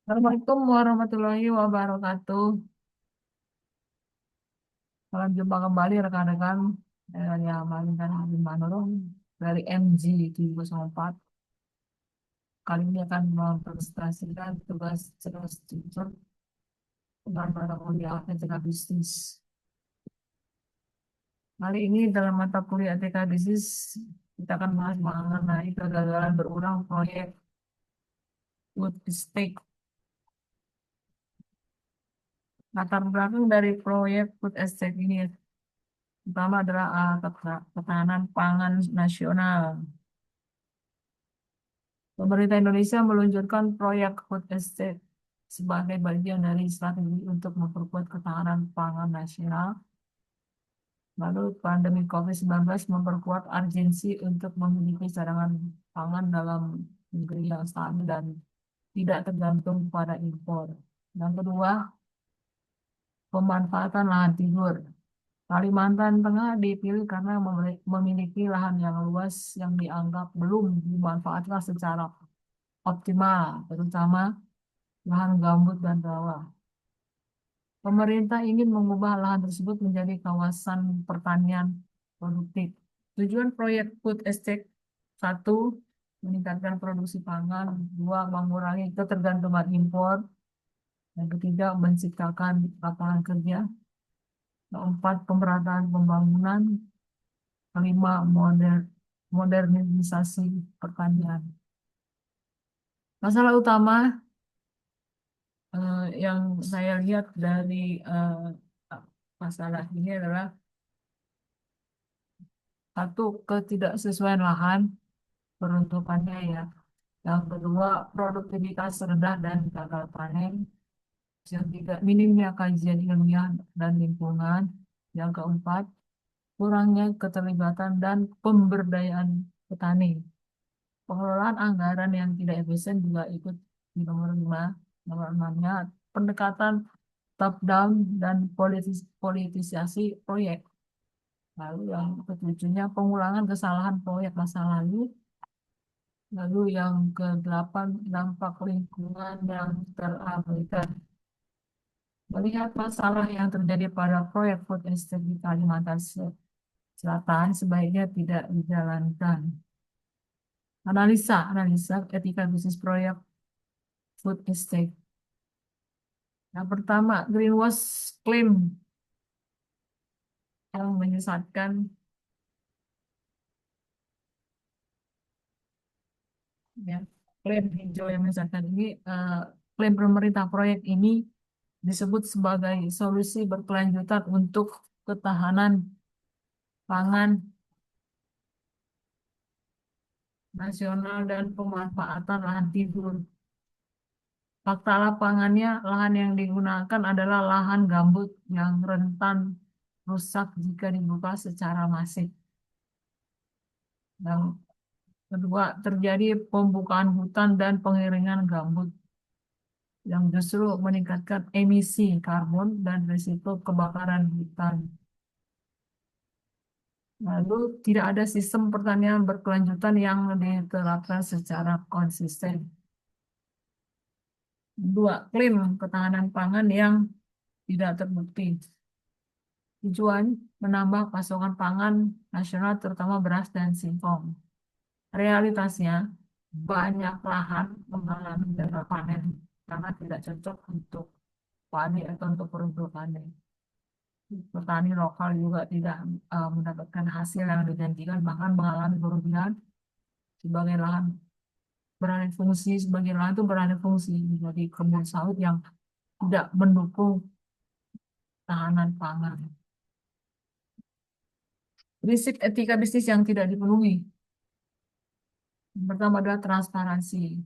Assalamualaikum warahmatullahi wabarakatuh. Salam jumpa kembali rekan-rekan. Saya Malintan Habib Manurung dari MG 304. Kali ini akan mempresentasikan tugas cerdas jujur dan mata kuliah etika bisnis. Kali ini dalam mata kuliah etika bisnis kita akan bahas mengenai kegagalan berulang proyek food estate. Latar belakang dari proyek food estate ini pertama adalah ketahanan pangan nasional. Pemerintah Indonesia meluncurkan proyek food estate sebagai bagian dari strategi untuk memperkuat ketahanan pangan nasional. Lalu pandemi COVID-19 memperkuat urgensi untuk memiliki cadangan pangan dalam negeri yang stabil dan tidak tergantung pada impor. Yang kedua, pemanfaatan lahan tidur. Kalimantan Tengah dipilih karena memiliki lahan yang luas yang dianggap belum dimanfaatkan secara optimal, terutama lahan gambut dan rawa. Pemerintah ingin mengubah lahan tersebut menjadi kawasan pertanian produktif. Tujuan proyek food estate: satu, meningkatkan produksi pangan; dua, mengurangi ketergantungan impor; yang ketiga, menciptakan lapangan kerja; keempat, pemerataan pembangunan; kelima, modernisasi pertanian. Masalah utama yang saya lihat dari masalah ini adalah satu, ketidaksesuaian lahan peruntukannya ya. Yang kedua, produktivitas rendah dan gagal panen. Yang tiga, minimnya kajian ilmiah dan lingkungan. Yang keempat, kurangnya keterlibatan dan pemberdayaan petani. Pengelolaan anggaran yang tidak efisien juga ikut di nomor lima. Nomor enamnya, pendekatan top down dan politisasi proyek. Lalu yang ketujuhnya, pengulangan kesalahan proyek masa lalu. Lalu yang kedelapan, dampak lingkungan yang terabaikan. Melihat masalah yang terjadi pada proyek food estate di Kalimantan Selatan, sebaiknya tidak dijalankan. Analisa etika bisnis proyek food estate. Yang pertama, greenwash claim yang menyesatkan. Ya, klaim hijau yang menyesatkan ini, klaim pemerintah proyek ini disebut sebagai solusi berkelanjutan untuk ketahanan pangan nasional dan pemanfaatan lahan tidur. Fakta lapangannya, lahan yang digunakan adalah lahan gambut yang rentan rusak jika dibuka secara masif. Yang kedua, terjadi pembukaan hutan dan pengeringan gambut yang justru meningkatkan emisi karbon dan risiko kebakaran hutan. Lalu, tidak ada sistem pertanian berkelanjutan yang diterapkan secara konsisten. Dua, klaim ketahanan pangan yang tidak terbukti. Tujuan menambah pasokan pangan nasional terutama beras dan singkong. Realitasnya, banyak lahan mengalami gagal panen karena tidak cocok untuk padi atau untuk peruntukannya. Petani lokal juga tidak mendapatkan hasil yang dijanjikan, bahkan mengalami kerugian sebagai lahan beralih fungsi, sebagai lahan itu beralih fungsi menjadi kebun sawit yang tidak mendukung tahanan pangan. Prinsip etika bisnis yang tidak dipenuhi. Yang pertama adalah transparansi.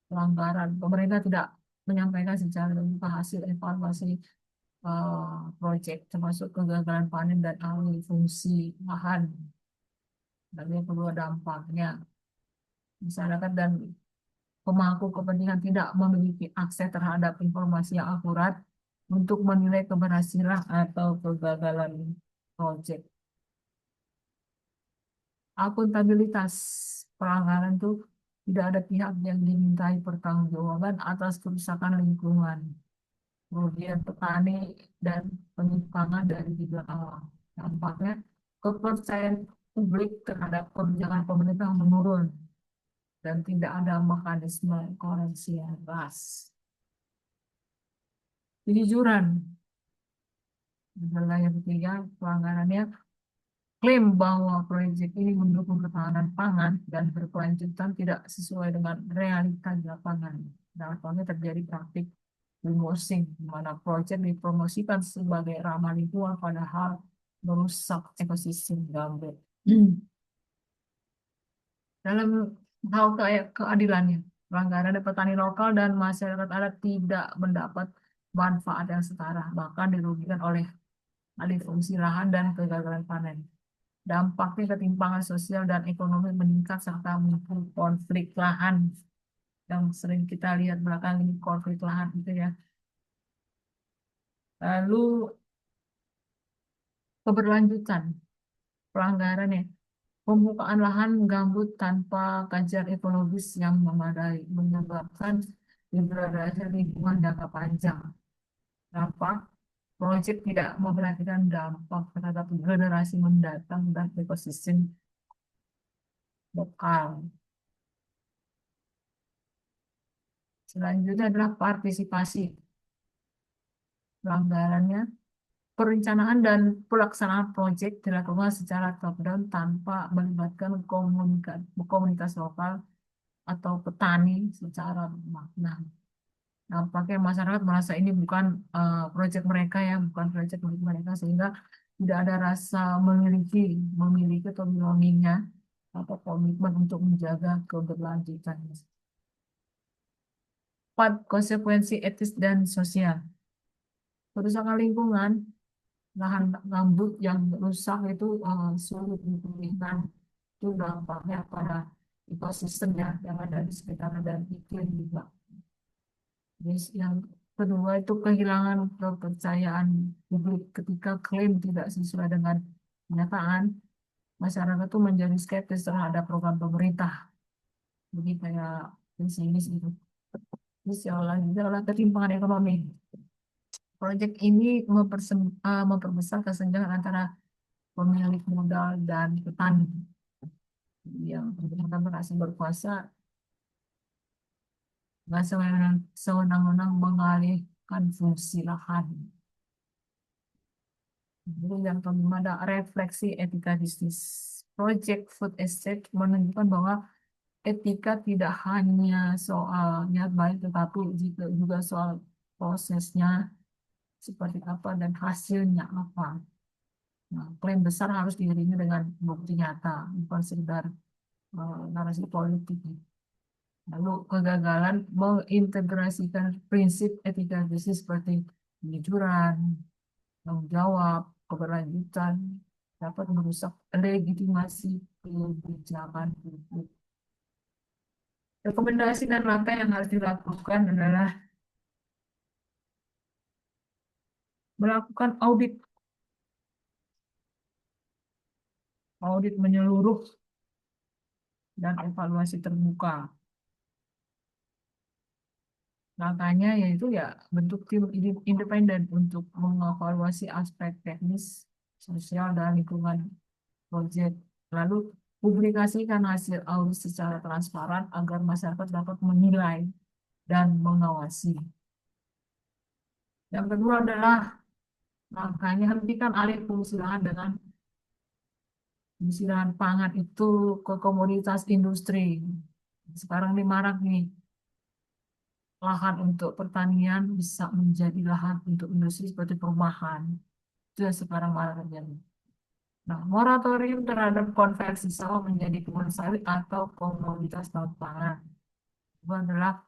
Pelanggaran. Pemerintah tidak menyampaikan secara terbuka hasil evaluasi proyek, termasuk kegagalan panen dan alih fungsi lahan. Dan yang kedua, dampaknya. Masyarakat dan pemangku kepentingan tidak memiliki akses terhadap informasi yang akurat untuk menilai keberhasilan atau kegagalan proyek. Akuntabilitas pelanggaran itu Tidak ada pihak yang dimintai pertanggungjawaban atas kerusakan lingkungan, kerugian petani, dan penyimpangan dari tiga awal. Dampaknya, kepercayaan publik terhadap kebijakan pemerintah menurun dan tidak ada mekanisme koreksi yang jelas. Kejujuran, adalah yang ketiga, pelanggarannya klaim bahwa proyek ini mendukung ketahanan pangan dan berkelanjutan tidak sesuai dengan realita di lapangan. Dampaknya terjadi praktik greenwashing, di mana proyek dipromosikan sebagai ramah lingkungan padahal merusak ekosistem gambut. Dalam hal keadilannya, pelanggaran dari petani lokal dan masyarakat adat tidak mendapat manfaat yang setara, bahkan dirugikan oleh alih fungsi lahan dan kegagalan panen. Dampaknya ketimpangan sosial dan ekonomi meningkat serta muncul konflik lahan yang sering kita lihat belakang ini, konflik lahan itu ya. Lalu keberlanjutan pelanggaran ya. Pembukaan lahan gambut tanpa kajian ekologis yang memadai menyebabkan degradasi lingkungan jangka panjang. Dampak proyek tidak memperhatikan dampak terhadap generasi mendatang dan ekosistem lokal. Selanjutnya adalah partisipasi. Pelanggarannya, perencanaan dan pelaksanaan proyek dilakukan secara top-down tanpa melibatkan komunitas lokal atau petani secara makna. Nampaknya masyarakat merasa ini bukan proyek mereka ya, bukan proyek milik mereka sehingga tidak ada rasa memiliki atau belongingnya atau komitmen untuk menjaga keberlanjutan. 4. Konsekuensi etis dan sosial. Kerusakan lingkungan, lahan gambut yang rusak itu sulit dipulihkan. Itu dampaknya pada ekosistem ya, yang ada di sekitar dan iklim juga. Terus yang kedua itu kehilangan kepercayaan publik ketika klaim tidak sesuai dengan kenyataan. Masyarakat tuh menjadi skeptis terhadap program pemerintah. Jadi kayak pesimis gitu. Terus yang lanjutnya adalah ketimpangan ekonomi. Proyek ini memperbesar kesenjangan antara pemilik modal dan petani. Yang ternyata merasa berkuasa nggak sewenang-wenang mengalihkan fungsi lahan. Lalu yang kelima ada refleksi etika bisnis. Project Food Estate menunjukkan bahwa etika tidak hanya soal niat baik, tetapi juga soal prosesnya seperti apa dan hasilnya apa. Nah, klaim besar harus diiringi dengan bukti nyata, bukan sekedar narasi politik. Lalu kegagalan mengintegrasikan prinsip etika bisnis seperti kejujuran, tanggung jawab, keberlanjutan dapat merusak legitimasi kebijakan publik. Rekomendasi dan langkah yang harus dilakukan adalah melakukan audit menyeluruh dan evaluasi terbuka. Langkahnya yaitu ya bentuk tim independen untuk mengevaluasi aspek teknis, sosial, dan lingkungan proyek. Lalu publikasikan hasil audit secara transparan agar masyarakat dapat menilai dan mengawasi. Yang kedua adalah langkahnya hentikan alih fungsi lahan dengan fungsi lahan pangan itu ke komoditas industri. Sekarang ini marak nih, lahan untuk pertanian bisa menjadi lahan untuk industri seperti perumahan. Itu yang sekarang marak terjadi. Nah, moratorium terhadap konversi sawah menjadi kebun sawit atau komoditas non pangan. Itu adalah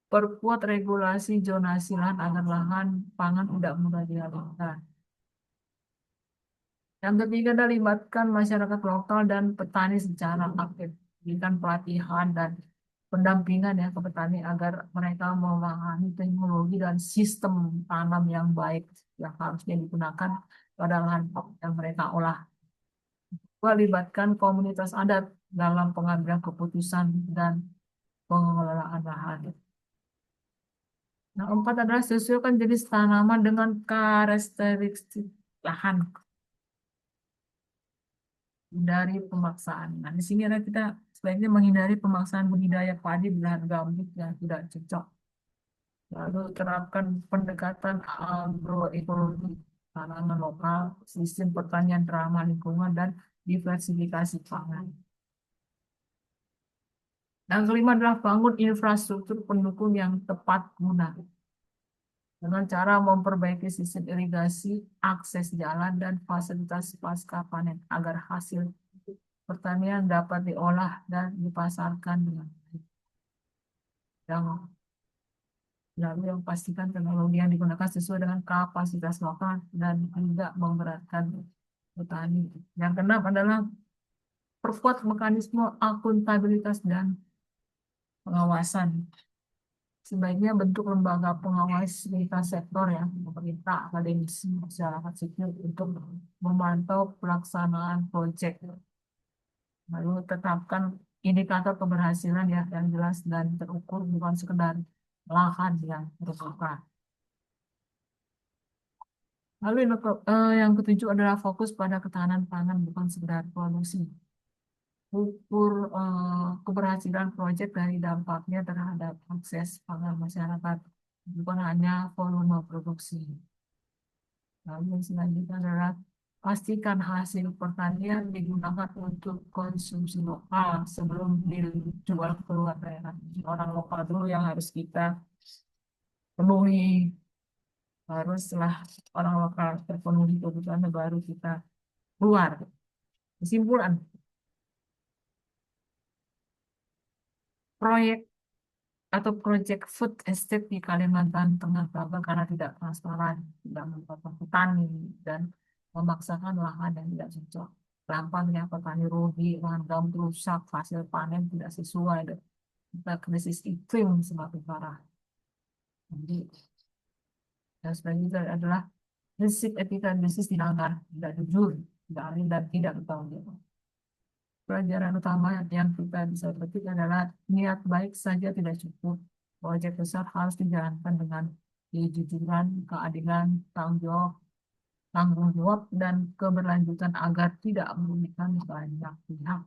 perkuat regulasi zonasi lahan agar lahan pangan tidak mudah dialihkan. Yang ketiga adalah libatkan masyarakat lokal dan petani secara aktif. Berikan pelatihan dan pendampingan ya ke petani agar mereka memahami teknologi dan sistem tanam yang baik yang harusnya digunakan pada lahan yang mereka olah. Melibatkan komunitas adat dalam pengambilan keputusan dan pengelolaan lahan. Nah, empat adalah sesuaikan jenis tanaman dengan karakteristik lahan dari pemaksaan. Nah, di sini ada kita sebaiknya menghindari pemaksaan budidaya padi di lahan gambut yang tidak cocok. Lalu terapkan pendekatan agroekologi, tanaman lokal, sistem pertanian ramah lingkungan, dan diversifikasi pangan. Yang kelima adalah bangun infrastruktur pendukung yang tepat guna dengan cara memperbaiki sistem irigasi, akses jalan, dan fasilitas pasca panen agar hasil pertanian dapat diolah dan dipasarkan dengan baik. Yang lalu yang pastikan teknologi yang digunakan sesuai dengan kapasitas lokal dan tidak memberatkan petani. Yang keenam adalah perkuat mekanisme akuntabilitas dan pengawasan. Sebaiknya bentuk lembaga pengawas lintas sektor ya, pemerintah, akademisi, masyarakat sipil untuk memantau pelaksanaan proyek. Lalu tetapkan indikator keberhasilan ya yang jelas dan terukur, bukan sekedar lahan yang terbuka. Lalu yang ketujuh adalah fokus pada ketahanan pangan, bukan sekedar produksi. Ukur keberhasilan proyek dari dampaknya terhadap akses pangan masyarakat, bukan hanya volume produksi. Lalu yang selanjutnya adalah pastikan hasil pertanian digunakan untuk konsumsi lokal sebelum dijual ke luar daerah. Orang lokal dulu yang harus kita penuhi. Baru setelah orang lokal terpenuhi kebutuhannya baru kita keluar. Kesimpulan, proyek atau proyek food estate di Kalimantan Tengah gagal karena tidak transparan, tidak melibatkan petani, dan memaksakan lahan yang tidak cocok. Dampaknya petani rugi, lahan gambut rusak, hasil panen tidak sesuai, dan kita krisis iklim semakin parah. Jadi, dan selanjutnya adalah prinsip etika bisnis dilanggar, tidak jujur, tidak adil, dan tidak bertanggung jawab. Pelajaran utama yang kita bisa petik adalah niat baik saja tidak cukup. Proyek besar harus dijalankan dengan kejujuran, keadilan, tanggung jawab, dan keberlanjutan agar tidak merugikan banyak pihak.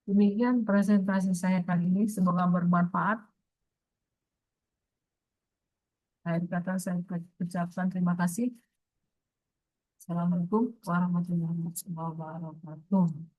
Demikian presentasi saya kali ini. Semoga bermanfaat. Akhir kata saya ucapkan terima kasih. Assalamualaikum warahmatullahi wabarakatuh.